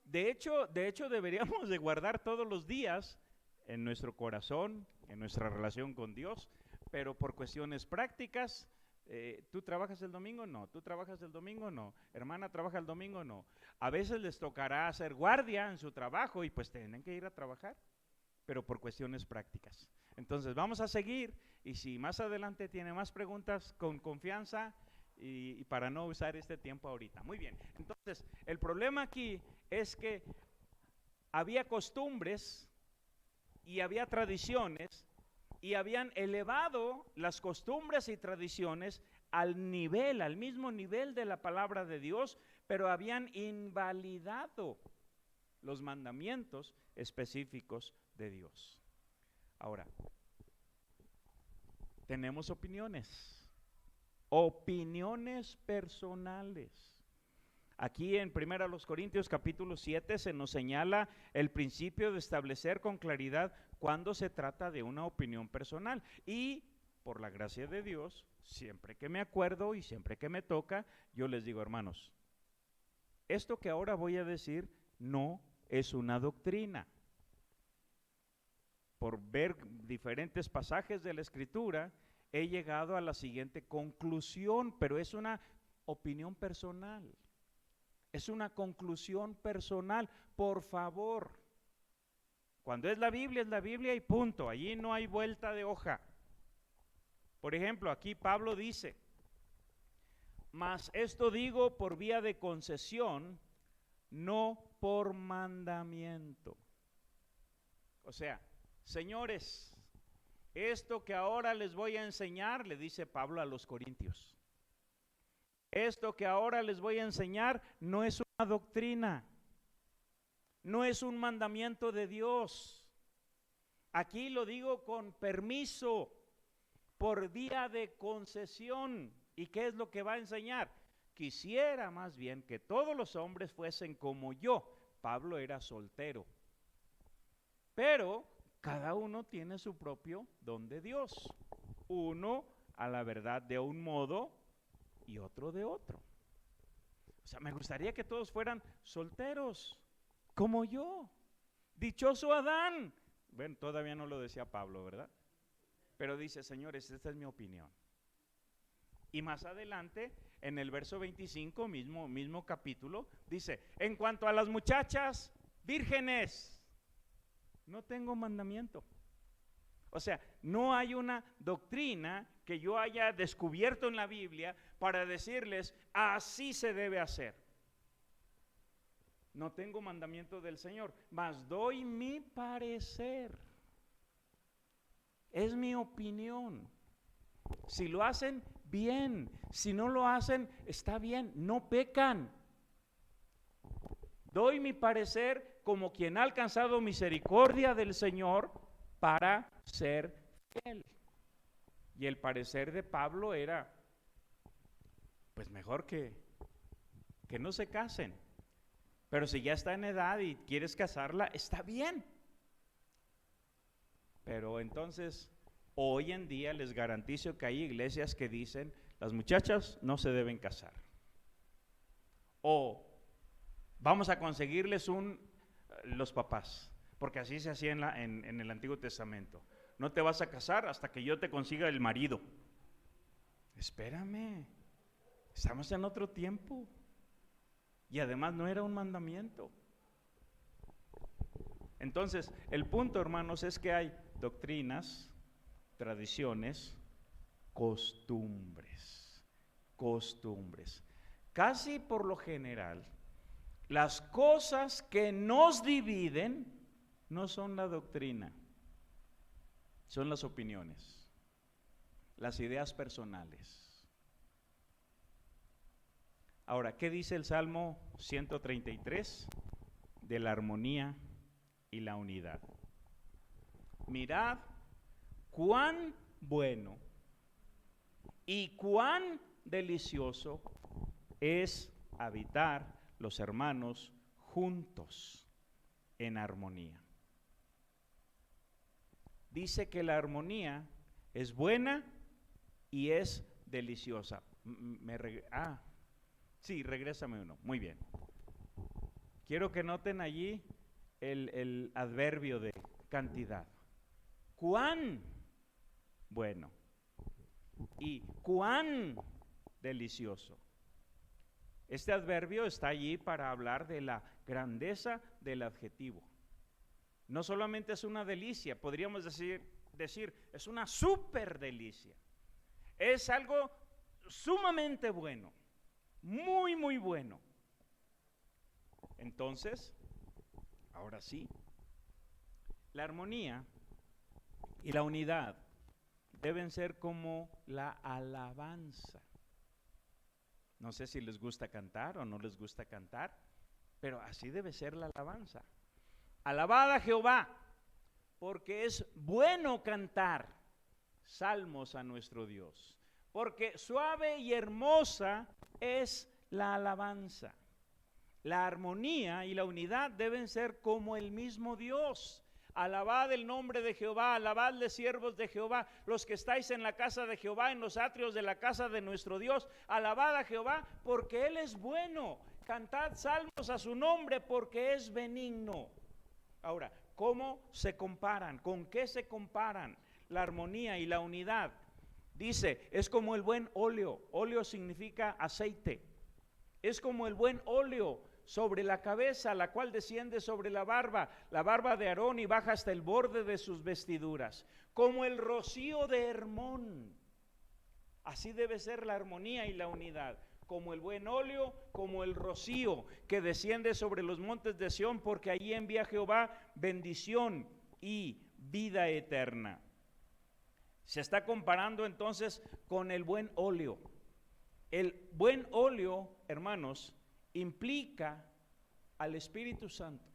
De hecho, deberíamos de guardar todos los días en nuestro corazón, en nuestra relación con Dios, pero por cuestiones prácticas, ¿tú trabajas el domingo? No. ¿Tú trabajas el domingo? No. Hermana, ¿trabaja el domingo? No. A veces les tocará hacer guardia en su trabajo y pues tienen que ir a trabajar, pero por cuestiones prácticas. Entonces vamos a seguir, y si más adelante tiene más preguntas, con confianza, y para no usar este tiempo ahorita. Muy bien, entonces el problema aquí es que había costumbres y había tradiciones, y habían elevado las costumbres y tradiciones al mismo nivel de la palabra de Dios, pero habían invalidado los mandamientos específicos de Dios. Ahora, tenemos opiniones personales. Aquí en 1 Corintios capítulo 7 se nos señala el principio de establecer con claridad cuando se trata de una opinión personal. Y por la gracia de Dios, siempre que me acuerdo y siempre que me toca, yo les digo, hermanos, esto que ahora voy a decir no es una doctrina. Por ver diferentes pasajes de la Escritura, he llegado a la siguiente conclusión, pero es una opinión personal. Es una conclusión personal. Por favor, cuando es la Biblia y punto. Allí no hay vuelta de hoja. Por ejemplo, aquí Pablo dice, mas esto digo por vía de concesión, no por mandamiento. O sea, señores, esto que ahora les voy a enseñar, le dice Pablo a los corintios, esto que ahora les voy a enseñar no es una doctrina, no es un mandamiento de Dios. Aquí lo digo con permiso, por vía de concesión. ¿Y qué es lo que va a enseñar? Quisiera más bien que todos los hombres fuesen como yo. Pablo era soltero, pero cada uno tiene su propio don de Dios. Uno a la verdad de un modo y otro de otro. O sea, me gustaría que todos fueran solteros, como yo. Dichoso Adán. Bueno, todavía no lo decía Pablo, ¿verdad? Pero dice, señores, esta es mi opinión. Y más adelante, en el verso 25, mismo capítulo, dice, en cuanto a las muchachas vírgenes, no tengo mandamiento. O sea, no hay una doctrina que yo haya descubierto en la Biblia para decirles, así se debe hacer. No tengo mandamiento del Señor, mas doy mi parecer. Es mi opinión. Si lo hacen, bien. Si no lo hacen, está bien, no pecan. Doy mi parecer como quien ha alcanzado misericordia del Señor para ser fiel. Y el parecer de Pablo era, pues mejor que no se casen. Pero si ya está en edad y quieres casarla, está bien. Pero entonces, hoy en día les garantizo que hay iglesias que dicen, las muchachas no se deben casar. O vamos a conseguirles los papás, porque así se hacía en el Antiguo Testamento. No te vas a casar hasta que yo te consiga el marido. Espérame, estamos en otro tiempo. Y además no era un mandamiento. Entonces, el punto, hermanos, es que hay doctrinas, tradiciones, costumbres. Casi por lo general, las cosas que nos dividen no son la doctrina, son las opiniones, las ideas personales. Ahora, ¿qué dice el Salmo 133? De la armonía y la unidad. Mirad cuán bueno y cuán delicioso es habitar los hermanos juntos en armonía. Dice que la armonía es buena y es deliciosa. Sí, regrésame uno. Muy bien. Quiero que noten allí el adverbio de cantidad. Cuán bueno y cuán delicioso. Este adverbio está allí para hablar de la grandeza del adjetivo. No solamente es una delicia, podríamos decir es una súper delicia. Es algo sumamente bueno, muy, muy bueno. Entonces, ahora sí, la armonía y la unidad deben ser como la alabanza. No sé si les gusta cantar o no les gusta cantar, pero así debe ser la alabanza. Alabad a Jehová, porque es bueno cantar salmos a nuestro Dios, porque suave y hermosa es la alabanza. La armonía y la unidad deben ser como el mismo Dios. Alabad el nombre de Jehová, alabadle siervos de Jehová, los que estáis en la casa de Jehová, en los atrios de la casa de nuestro Dios. Alabad a Jehová porque Él es bueno. Cantad salmos a su nombre porque es benigno. Ahora, ¿cómo se comparan? ¿Con qué se comparan la armonía y la unidad? Dice, es como el buen óleo. Óleo significa aceite. Es como el buen óleo sobre la cabeza, la cual desciende sobre la barba de Aarón y baja hasta el borde de sus vestiduras. Como el rocío de Hermón. Así debe ser la armonía y la unidad. Como el buen óleo, como el rocío que desciende sobre los montes de Sión, porque allí envía Jehová bendición y vida eterna. Se está comparando entonces con el buen óleo. El buen óleo, hermanos, implica al Espíritu Santo.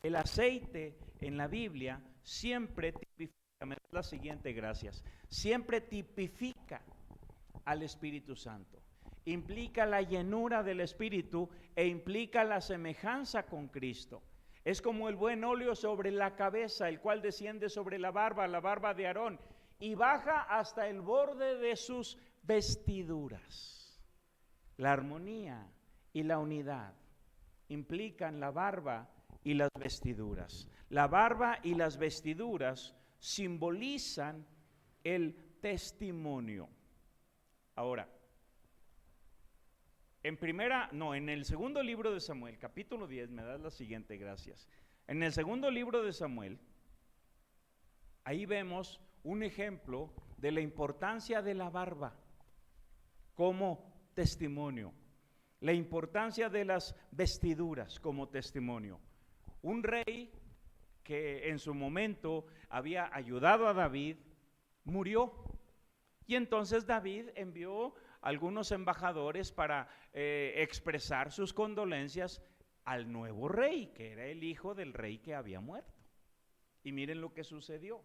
El aceite en la Biblia siempre tipifica, me da la siguiente, gracias, siempre tipifica al Espíritu Santo. Implica la llenura del Espíritu e implica la semejanza con Cristo. Es como el buen óleo sobre la cabeza, el cual desciende sobre la barba de Aarón, y baja hasta el borde de sus vestiduras. La armonía y la unidad implican la barba y las vestiduras. La barba y las vestiduras simbolizan el testimonio. Ahora, en el segundo libro de Samuel, capítulo 10, me das la siguiente, gracias. En el segundo libro de Samuel, ahí vemos un ejemplo de la importancia de la barba como testimonio, la importancia de las vestiduras como testimonio. Un rey que en su momento había ayudado a David murió, y entonces David envió algunos embajadores para expresar sus condolencias al nuevo rey, que era el hijo del rey que había muerto. Y miren lo que sucedió.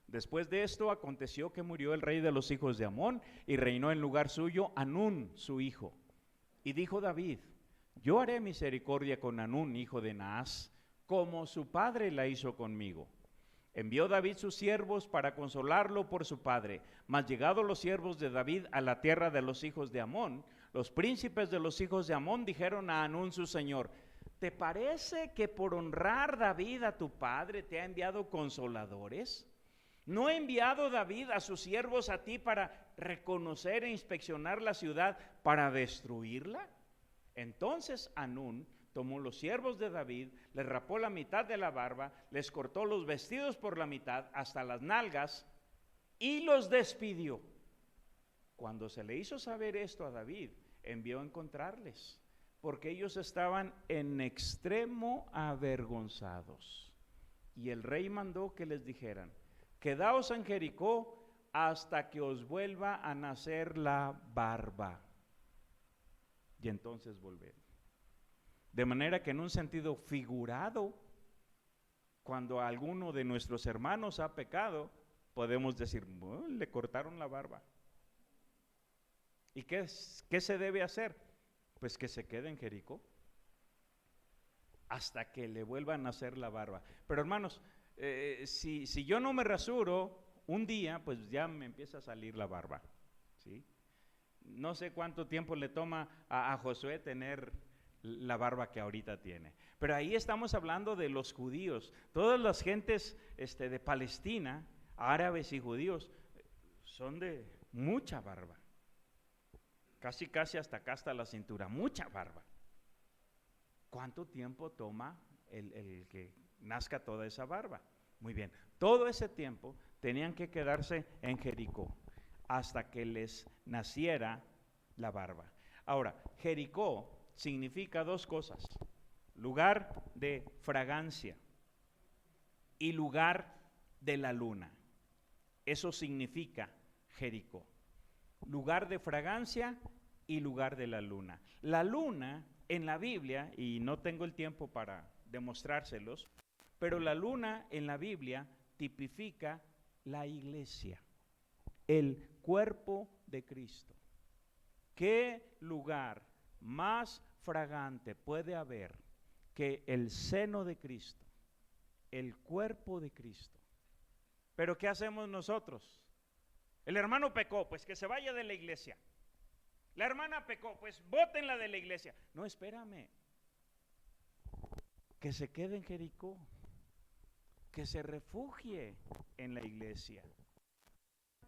Después de esto aconteció que murió el rey de los hijos de Amón y reinó en lugar suyo Hanún, su hijo. Y dijo David, yo haré misericordia con Hanún, hijo de Naas, como su padre la hizo conmigo. Envió David sus siervos para consolarlo por su padre, mas llegados los siervos de David a la tierra de los hijos de Amón, los príncipes de los hijos de Amón dijeron a Hanún su señor, ¿te parece que por honrar David a tu padre te ha enviado consoladores? ¿No ha enviado David a sus siervos a ti para reconocer e inspeccionar la ciudad para destruirla? Entonces Hanún tomó los siervos de David, les rapó la mitad de la barba, les cortó los vestidos por la mitad hasta las nalgas y los despidió. Cuando se le hizo saber esto a David, envió a encontrarles, porque ellos estaban en extremo avergonzados. Y el rey mandó que les dijeran, quedaos en Jericó hasta que os vuelva a nacer la barba. y entonces volver. De manera que en un sentido figurado, cuando alguno de nuestros hermanos ha pecado, podemos decir, bueno, le cortaron la barba. ¿Y qué se debe hacer? Pues que se quede en Jericó hasta que le vuelvan a hacer la barba. Pero hermanos, si yo no me rasuro un día, pues ya me empieza a salir la barba, ¿sí? No sé cuánto tiempo le toma a Josué tener la barba que ahorita tiene. Pero ahí estamos hablando de los judíos. Todas las gentes de Palestina, árabes y judíos, son de mucha barba. Casi hasta acá, hasta la cintura, mucha barba. ¿Cuánto tiempo toma el que nazca toda esa barba? Muy bien, todo ese tiempo tenían que quedarse en Jericó hasta que les naciera la barba. Ahora, Jericó significa dos cosas: lugar de fragancia y lugar de la luna. Eso significa Jericó. Lugar de fragancia y lugar de la luna. La luna en la Biblia, y no tengo el tiempo para demostrárselos, pero la luna en la Biblia tipifica la iglesia, el cuerpo de Cristo. ¿Qué lugar más fragante puede haber que el seno de Cristo, el cuerpo de Cristo? Pero ¿qué hacemos nosotros? El hermano pecó, pues que se vaya de la iglesia. La hermana pecó, pues bótenla de la iglesia. No, espérame. Que se quede en Jericó, que se refugie en la iglesia.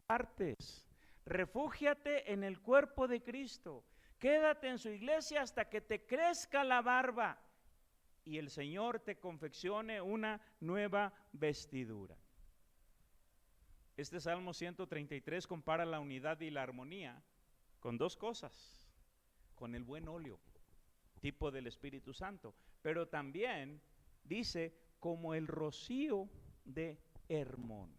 Partes, refúgiate en el cuerpo de Cristo. Quédate en su iglesia hasta que te crezca la barba y el Señor te confeccione una nueva vestidura. Este Salmo 133 compara la unidad y la armonía con dos cosas: con el buen óleo, tipo del Espíritu Santo, pero también dice como el rocío de Hermón.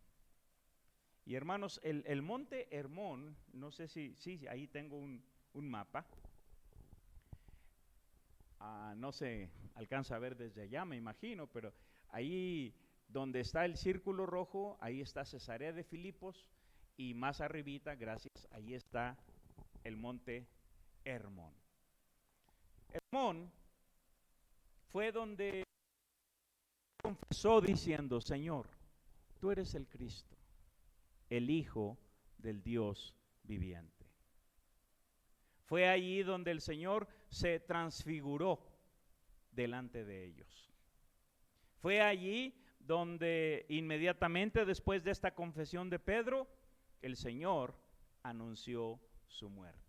Y hermanos, el monte Hermón, no sé si ahí tengo un mapa, no se alcanza a ver desde allá, me imagino, pero ahí donde está el círculo rojo, ahí está Cesarea de Filipos, y más arribita, gracias, ahí está el monte Hermón. Hermón fue donde confesó diciendo: Señor, tú eres el Cristo, el Hijo del Dios viviente. Fue allí donde el Señor se transfiguró delante de ellos. Fue allí donde inmediatamente después de esta confesión de Pedro, el Señor anunció su muerte.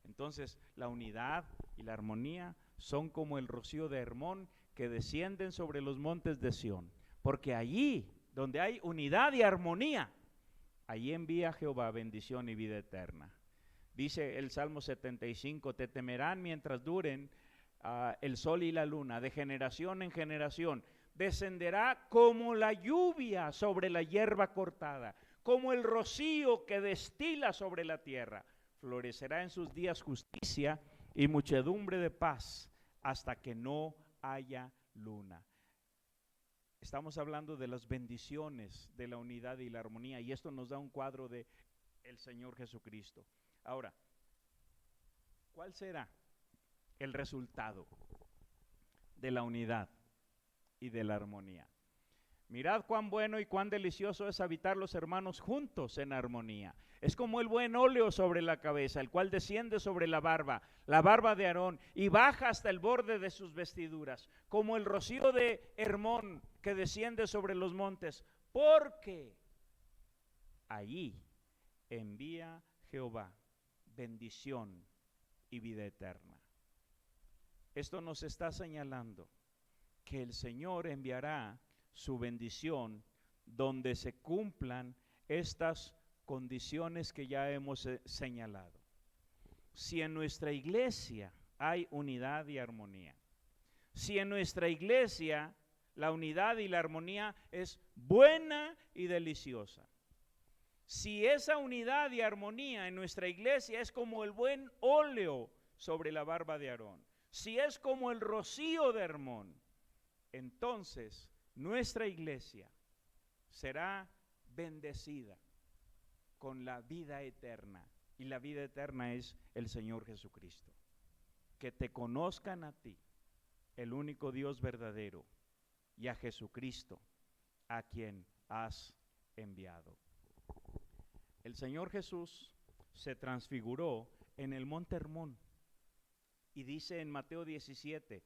Entonces, la unidad y la armonía son como el rocío de Hermón que descienden sobre los montes de Sión, porque allí donde hay unidad y armonía, allí envía Jehová bendición y vida eterna. Dice el Salmo 75, te temerán mientras duren el sol y la luna, de generación en generación. Descenderá como la lluvia sobre la hierba cortada, como el rocío que destila sobre la tierra. Florecerá en sus días justicia y muchedumbre de paz, hasta que no haya luna. Estamos hablando de las bendiciones de la unidad y la armonía, y esto nos da un cuadro de el Señor Jesucristo. Ahora, ¿cuál será el resultado de la unidad y de la armonía? Mirad cuán bueno y cuán delicioso es habitar los hermanos juntos en armonía. Es como el buen óleo sobre la cabeza, el cual desciende sobre la barba de Aarón, y baja hasta el borde de sus vestiduras, como el rocío de Hermón que desciende sobre los montes, porque allí envía Jehová bendición y vida eterna. Esto nos está señalando que el Señor enviará su bendición donde se cumplan estas condiciones que ya hemos señalado. Si en nuestra iglesia hay unidad y armonía, si en nuestra iglesia la unidad y la armonía es buena y deliciosa, si esa unidad y armonía en nuestra iglesia es como el buen óleo sobre la barba de Aarón, si es como el rocío de Hermón, entonces nuestra iglesia será bendecida con la vida eterna. Y la vida eterna es el Señor Jesucristo. Que te conozcan a ti, el único Dios verdadero, y a Jesucristo, a quien has enviado. El Señor Jesús se transfiguró en el monte Hermón. Y dice en Mateo 17,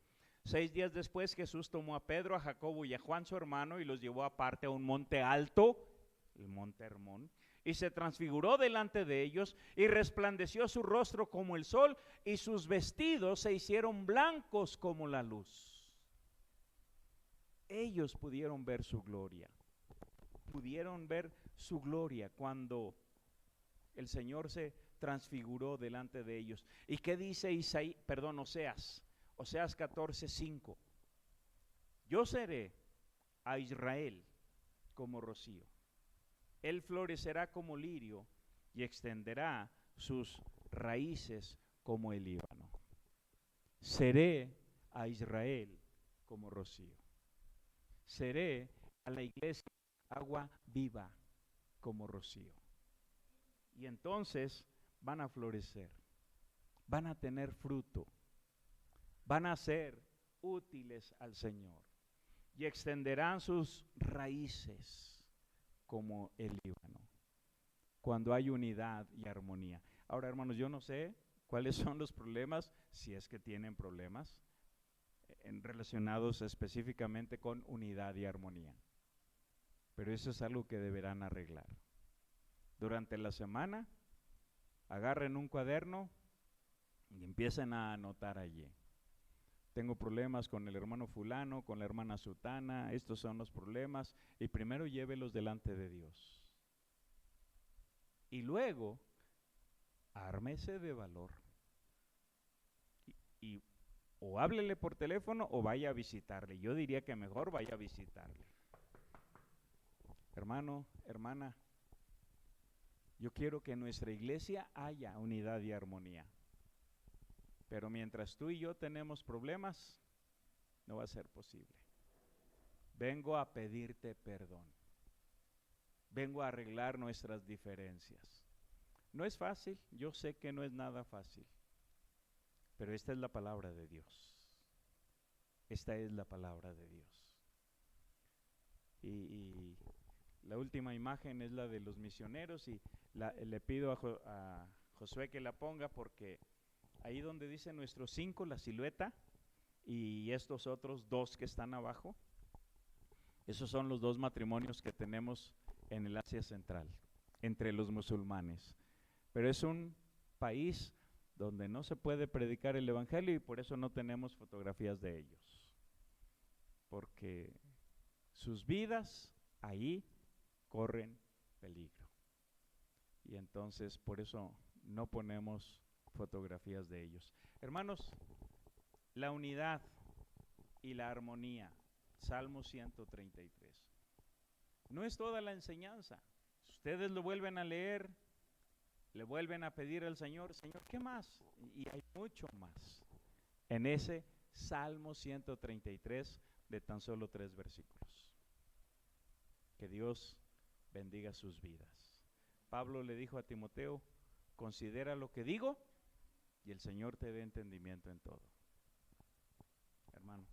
6 días después Jesús tomó a Pedro, a Jacobo y a Juan su hermano y los llevó aparte a un monte alto, el monte Hermón, y se transfiguró delante de ellos y resplandeció su rostro como el sol y sus vestidos se hicieron blancos como la luz. Ellos pudieron ver su gloria. Pudieron ver su gloria cuando el Señor se transfiguró delante de ellos. ¿Y qué dice Oseas? Oseas 14:5. Yo seré a Israel como rocío. Él florecerá como lirio y extenderá sus raíces como el Líbano. Seré a Israel como rocío. Seré a la iglesia agua viva como rocío. Y entonces van a florecer, van a tener fruto, van a ser útiles al Señor y extenderán sus raíces como el Líbano, cuando hay unidad y armonía. Ahora, hermanos, yo no sé cuáles son los problemas, si es que tienen problemas, relacionados específicamente con unidad y armonía. Pero eso es algo que deberán arreglar. Durante la semana, agarren un cuaderno y empiecen a anotar allí. Tengo problemas con el hermano fulano, con la hermana sutana, estos son los problemas, y primero llévelos delante de Dios. Y luego, ármese de valor. Y o háblele por teléfono o vaya a visitarle. Yo diría que mejor vaya a visitarle. Hermano, hermana, yo quiero que en nuestra iglesia haya unidad y armonía. Pero mientras tú y yo tenemos problemas, no va a ser posible. Vengo a pedirte perdón. Vengo a arreglar nuestras diferencias. No es fácil, yo sé que no es nada fácil. Pero esta es la palabra de Dios. Esta es la palabra de Dios. Y la última imagen es la de los misioneros y le pido a Josué que la ponga porque ahí donde dice nuestros 5, la silueta, y estos otros 2 que están abajo, esos son los 2 matrimonios que tenemos en el Asia Central, entre los musulmanes. Pero es un país donde no se puede predicar el evangelio y por eso no tenemos fotografías de ellos. Porque sus vidas ahí corren peligro. Y entonces por eso no ponemos fotografías de ellos. Hermanos, la unidad y la armonía, Salmo 133. No es toda la enseñanza. Si ustedes lo vuelven a leer, le vuelven a pedir al Señor, Señor, ¿qué más? Y hay mucho más en ese Salmo 133 de tan solo 3 versículos. Que Dios bendiga sus vidas. Pablo le dijo a Timoteo, considera lo que digo y el Señor te dé entendimiento en todo. Hermano.